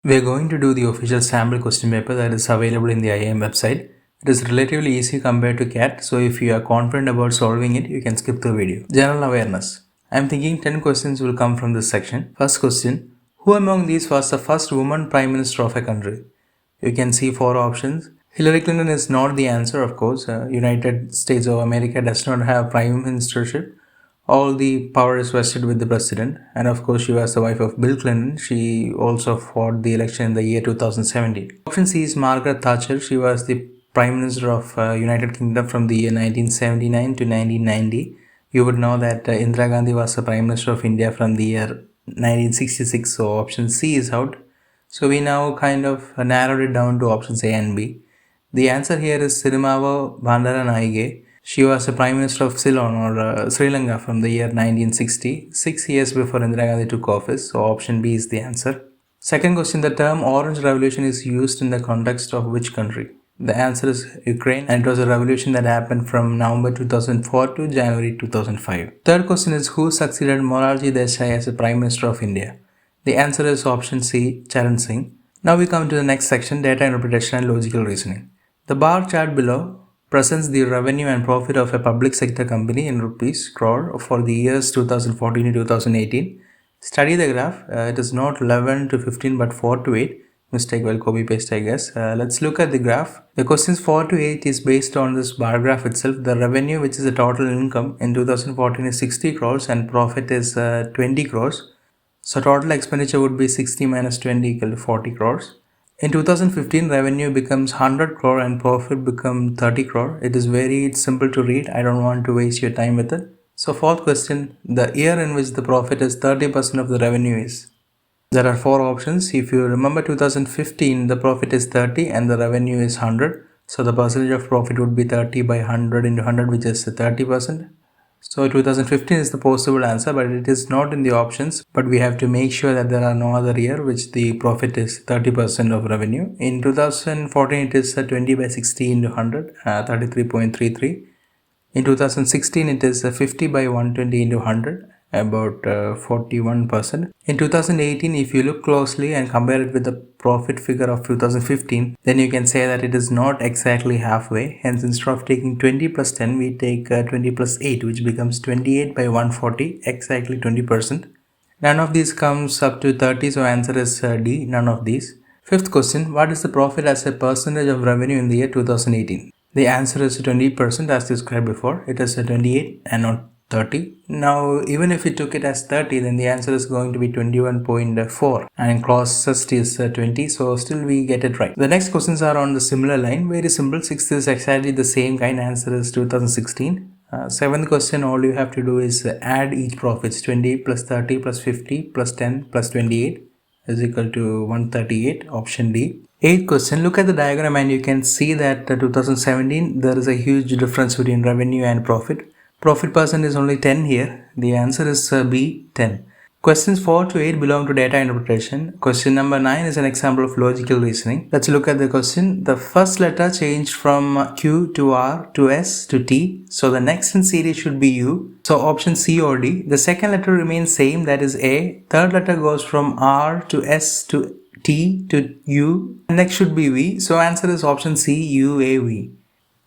We are going to do the official sample question paper that is available in the IIM website. It is relatively easy compared to CAT, so if you are confident about solving it, you can skip the video. General awareness. I am thinking 10 questions will come from this section. First question. Who among these was the first woman Prime Minister of a country? You can see 4 options. Hillary Clinton is not the answer, of course. United States of America does not have prime ministership. All the power is vested with the president, and of course she was the wife of Bill Clinton. She also fought the election in the year 2017. Option C is Margaret Thatcher. She was the Prime Minister of United Kingdom from the year 1979 to 1990. You would know that Indira Gandhi was the Prime Minister of India from the year 1966, so option C is out. So we now kind of narrowed it down to options A and B. The answer here is Sirimava Bandaranaike. She was the Prime Minister of Ceylon or Sri Lanka from the year 1960, 6 years before Indira Gandhi took office, so option B is the answer. Second question, the term Orange Revolution is used in the context of which country? The answer is Ukraine, and it was a revolution that happened from November 2004 to January 2005. Third question is who succeeded Morarji Desai as the Prime Minister of India? The answer is option C, Charan Singh. Now we come to the next section, data interpretation and logical reasoning. The bar chart below presents the revenue and profit of a public sector company in rupees crore for the years 2014 to 2018. Study the graph. It is not 11 to 15 but 4 to 8. Mistake, well, copy paste, I guess. Let's look at the graph. The questions 4 to 8 is based on this bar graph itself. The revenue, which is the total income in 2014, is 60 crores and profit is 20 crores. So total expenditure would be 60 minus 20 equal to 40 crores. In 2015, revenue becomes 100 crore and profit becomes 30 crore. It is very simple to read. I don't want to waste your time with it. So fourth question, the year in which the profit is 30% of the revenue is. There are 4 options. If you remember 2015, the profit is 30 and the revenue is 100. So the percentage of profit would be 30 by 100 into 100, which is 30%. So 2015 is the possible answer, but it is not in the options. But we have to make sure that there are no other year which the profit is 30% of revenue. In 2014, it is 20 by 60 into 100, 33.33. In 2016, it is 50 by 120 into 100, about 41%. In 2018, if you look closely and compare it with the profit figure of 2015, then you can say that it is not exactly halfway. Hence, instead of taking 20 plus 10, we take 20 plus 8, which becomes 28 by 140, exactly 20%. None of these comes up to 30, so answer is D, none of these. Fifth question, what is the profit as a percentage of revenue in the year 2018? The answer is 20% as described before. It is 28 and not 30. Now, even if we took it as 30, then the answer is going to be 21.4 and closest is 20, so still we get it right. The next questions are on the similar line. Very simple. Sixth is exactly the same kind. Answer is 2016. Seventh question, all you have to do is add each profits. 20 plus 30 plus 50 plus 10 plus 28 is equal to 138, option D. Eighth question, look at the diagram and you can see that 2017 there is a huge difference between revenue and profit. Profit percent is only 10 here. The answer is B, 10. Questions 4 to 8 belong to data interpretation. Question number 9 is an example of logical reasoning. Let's look at the question. The first letter changed from Q to R to S to T. So the next in series should be U. So option C or D. The second letter remains same, that is A. Third letter goes from R to S to T to U. Next should be V. So answer is option C, U, A, V.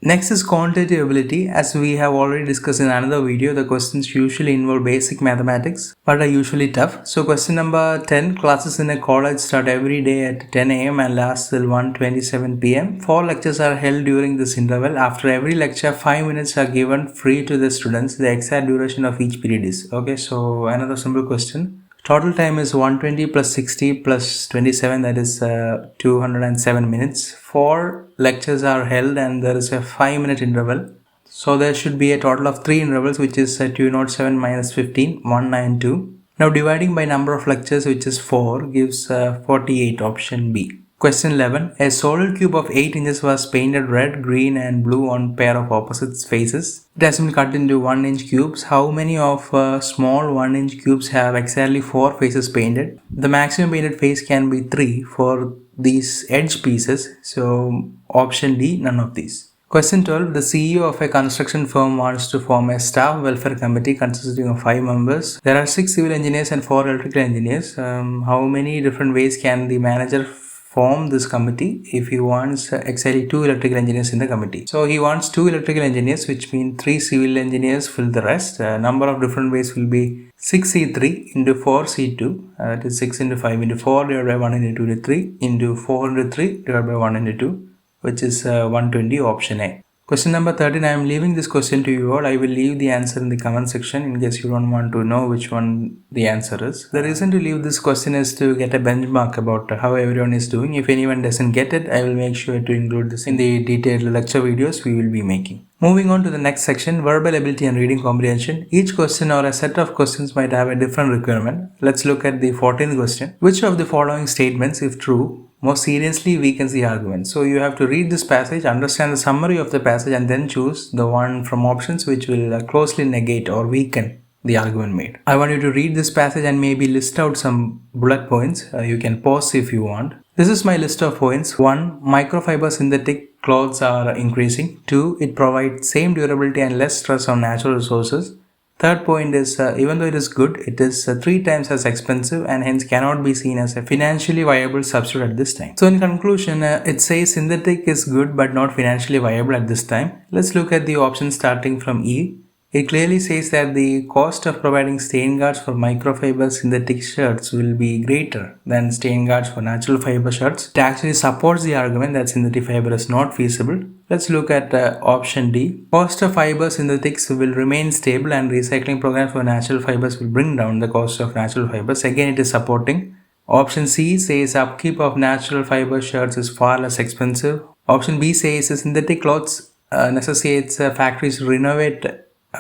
Next is quantitative ability. As we have already discussed in another video, the questions usually involve basic mathematics but are usually tough. So question number 10, classes in a college start every day at 10 a.m. and last till 1:27 p.m. 4 lectures are held during this interval. After every lecture, 5 minutes are given free to the students. The exact duration of each period is. Okay, so another simple question. Total time is 120 plus 60 plus 27, that is 207 minutes. 4 lectures are held and there is a 5-minute interval. So there should be a total of 3 intervals, which is 207 minus 15, 192. Now dividing by number of lectures, which is 4, gives 48, option B. Question 11. A solid cube of 8 inches was painted red, green and blue on pair of opposite faces. It has been cut into 1-inch cubes. How many of small 1-inch cubes have exactly 4 faces painted? The maximum painted face can be 3 for these edge pieces. So option D, none of these. Question 12. The CEO of a construction firm wants to form a staff welfare committee consisting of 5 members. There are 6 civil engineers and 4 electrical engineers. How many different ways can the manager form this committee if he wants exactly 2 electrical engineers in the committee? So he wants 2 electrical engineers, which means 3 civil engineers fill the rest. Number of different ways will be 6C3 into 4C2. That is 6 into 5 into 4 divided by 1 into 2 into 3 into 4 into 3 divided by 1 into 2. Which is 120, option A. Question number 13. I am leaving this question to you all. I will leave the answer in the comment section in case you don't want to know which one the answer is. The reason to leave this question is to get a benchmark about how everyone is doing. If anyone doesn't get it, I will make sure to include this in the detailed lecture videos we will be making. Moving on to the next section, verbal ability and reading comprehension. Each question or a set of questions might have a different requirement. Let's look at the 14th question. Which of the following statements, if true, more seriously weakens the argument? So you have to read this passage, understand the summary of the passage, and then choose the one from options which will closely negate or weaken the argument made. I want you to read this passage and maybe list out some bullet points. You can pause if you want. This is my list of points. 1. Microfiber synthetic clothes are increasing. 2. It provides same durability and less stress on natural resources. Third point is, even though it is good, it is 3 times as expensive and hence cannot be seen as a financially viable substitute at this time. So in conclusion, it says synthetic is good but not financially viable at this time. Let's look at the options starting from E. It clearly says that the cost of providing stain guards for microfiber synthetic shirts will be greater than stain guards for natural fiber shirts. It actually supports the argument that synthetic fiber is not feasible. Let's look at option D. Cost of fiber synthetics will remain stable and recycling programs for natural fibers will bring down the cost of natural fibers. Again, it is supporting. Option C says upkeep of natural fiber shirts is far less expensive. Option B says synthetic clothes necessitates factories to renovate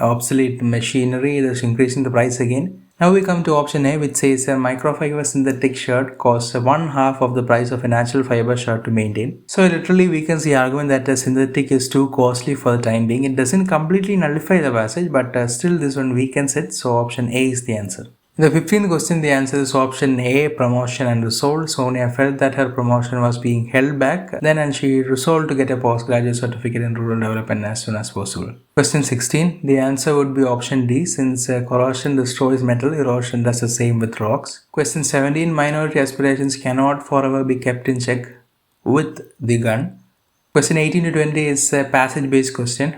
obsolete machinery, thus increasing the price again. Now we come to option A, which says a microfiber synthetic shirt costs 1/2 of the price of a natural fiber shirt to maintain. So it literally weakens the argument that a synthetic is too costly for the time being. It doesn't completely nullify the passage, but still this one weakens it. So option A is the answer. In the 15th question, the answer is option A, promotion and resolve. Sonia felt that her promotion was being held back and she resolved to get a postgraduate certificate in rural development as soon as possible. Question 16, the answer would be option D, since corrosion destroys metal, erosion does the same with rocks. Question 17, minority aspirations cannot forever be kept in check with the gun. Question 18 to 20 is a passage-based question.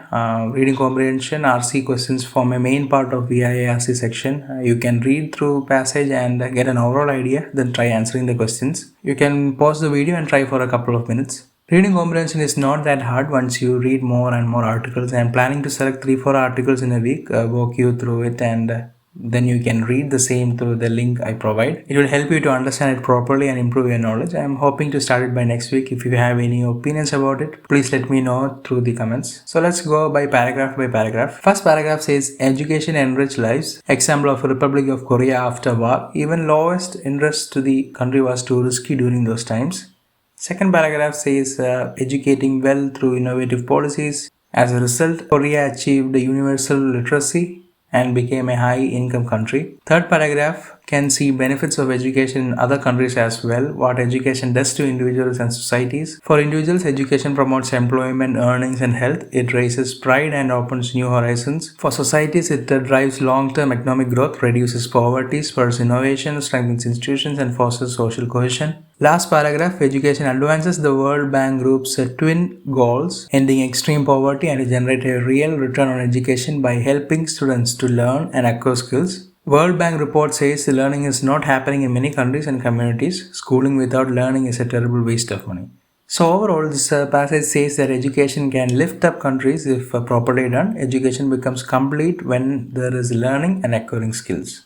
Reading comprehension, RC questions form a main part of VIA-RC section. You can read through passage and get an overall idea, then try answering the questions. You can pause the video and try for a couple of minutes. Reading comprehension is not that hard once you read more and more articles. I am planning to select 3-4 articles in a week, walk you through it, and then you can read the same through the link I provide. It will help you to understand it properly and improve your knowledge. I am hoping to start it by next week. If you have any opinions about it, please let me know through the comments. So let's go by paragraph. First paragraph says, education enriched lives. Example of Republic of Korea after war. Even lowest interest to the country was too risky during those times. Second paragraph says, educating well through innovative policies. As a result, Korea achieved universal literacy and became a high-income country. Third paragraph can see benefits of education in other countries as well, what education does to individuals and societies. For individuals, education promotes employment, earnings, and health. It raises pride and opens new horizons. For societies, it drives long-term economic growth, reduces poverty, spurs innovation, strengthens institutions, and fosters social cohesion. Last paragraph, education advances the World Bank Group's twin goals, ending extreme poverty and to generate a real return on education by helping students to learn and acquire skills. World Bank report says learning is not happening in many countries and communities. Schooling without learning is a terrible waste of money. So overall, this passage says that education can lift up countries if properly done. Education becomes complete when there is learning and acquiring skills.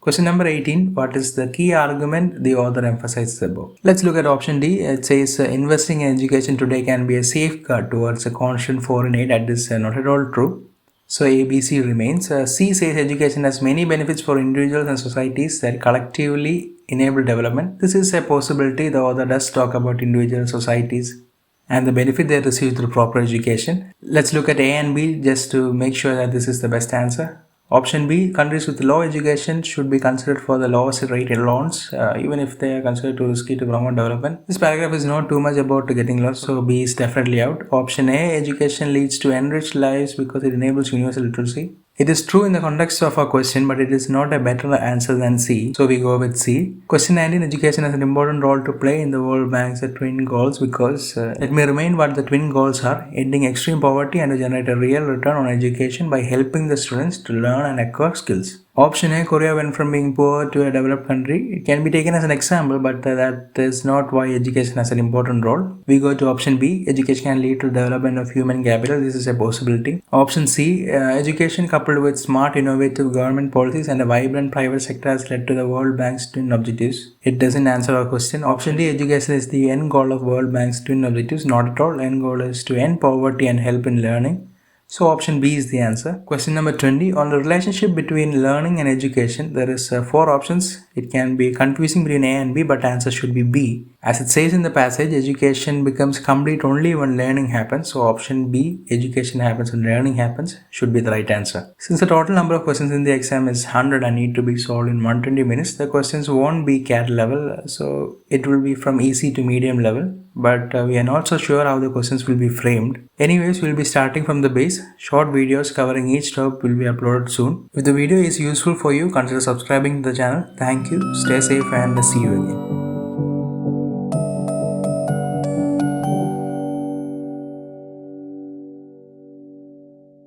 Question number 18. What is the key argument the author emphasizes above? Let's look at option D. It says investing in education today can be a safeguard towards a constant foreign aid. That is not at all true. So ABC remains. C says education has many benefits for individuals and societies that collectively enable development. This is a possibility. The author does talk about individual societies and the benefit they receive through proper education. Let's look at A and B just to make sure that this is the best answer. Option B, countries with low education should be considered for the lowest rate loans, even if they are considered too risky to promote development. This paragraph is not too much about getting loans, so B is definitely out. Option A, education leads to enriched lives because it enables universal literacy. It is true in the context of our question, but it is not a better answer than C, so we go with C. Question 19, education has an important role to play in the World Bank's twin goals because, let me remind what the twin goals are: ending extreme poverty and to generate a real return on education by helping the students to learn and acquire skills. Option A, Korea went from being poor to a developed country. It can be taken as an example, but that is not why education has an important role. We go to option B, education can lead to development of human capital. This is a possibility. Option C, education coupled with smart innovative government policies and a vibrant private sector has led to the World Bank's twin objectives. It doesn't answer our question. Option D, education is the end goal of World Bank's twin objectives. Not at all. End goal is to end poverty and help in learning. So option B is the answer. Question number 20. On the relationship between learning and education, there is 4 options. It can be confusing between A and B, but answer should be B. As it says in the passage, education becomes complete only when learning happens. So option B, education happens when learning happens, should be the right answer. Since the total number of questions in the exam is 100 and need to be solved in 120 minutes, the questions won't be CAT level. So it will be from easy to medium level. But we are not so sure how the questions will be framed. Anyways, we'll be starting from the base. Short videos covering each topic will be uploaded soon. If the video is useful for you, consider subscribing to the channel. Thank you, stay safe and see you again.